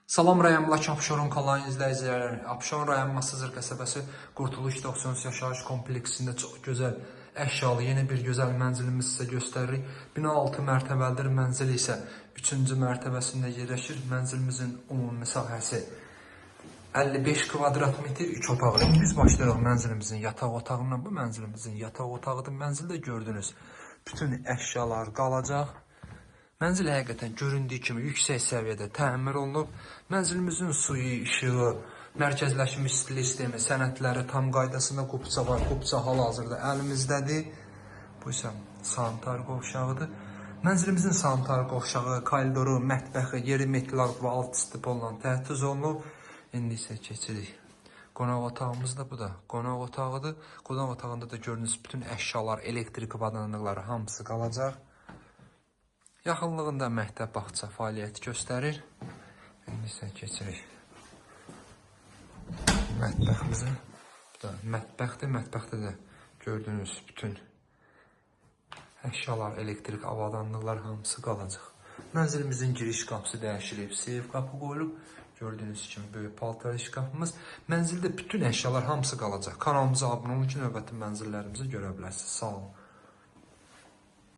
Salam rayonundakı Abşeron kanalının izləyiciləri. Abşeron rayon Masazır qəsəbəsi Qurtuluş 93 yaşayış kompleksində çox gözəl əşyalı yeni bir gözəl mənzilimiz sizə göstəririk. Bina 6 mərtəbəlidir, mənzil isə 3-cü mərtəbəsində yerləşir. Mənzilimizin ümumi sahəsi 55 kvadrat metr 3 otaqlı. Biz başlayırıq mənzilimizin yataq otağından. Bu mənzilimizin yataq otağıdır. Mənzildə gördünüz bütün əşyalar qalacaq. Mənzil həqiqətən göründüyü kimi yüksək səviyyədə təmir olunub. Mənzilimizin suyu, işığı, mərkəzləşmiş istilik sistemi, sənədləri tam qaydasında, qubça var. Qubça hal-hazırda əlimizdədir. Bu isə sanitar qovşağıdır. Mənzilimizin sanitar qovşağı, koridoru, mətbəxi, yeri metal və alt stip olan təchiz olunub. İndi isə keçirik. Qonaq otağımız da bu da qonaq otağıdır. Qonaq otağında da gördüyünüz bütün əşyalar, elektrik avadanlıqları hamısı qalacaq. Yaxınlığında məktəb bağça fəaliyyət göstərir. İndi isə keçirik mətbəximizə. Bu da mətbəxdir. Mətbəxdə də gördüyünüz bütün əşyalar, elektrik avadanlıqlar hamısı qalacaq. Mənzilimizin giriş qapısı dəyişilib, seyf qapı qoyulub. Gördüyünüz kimi böyük paltar şkafımız. Mənzildə bütün əşyalar hamısı qalacaq. Kanalımıza abunə olun ki, növbəti mənzillərimizi görə bilərsiniz. Sağ olun.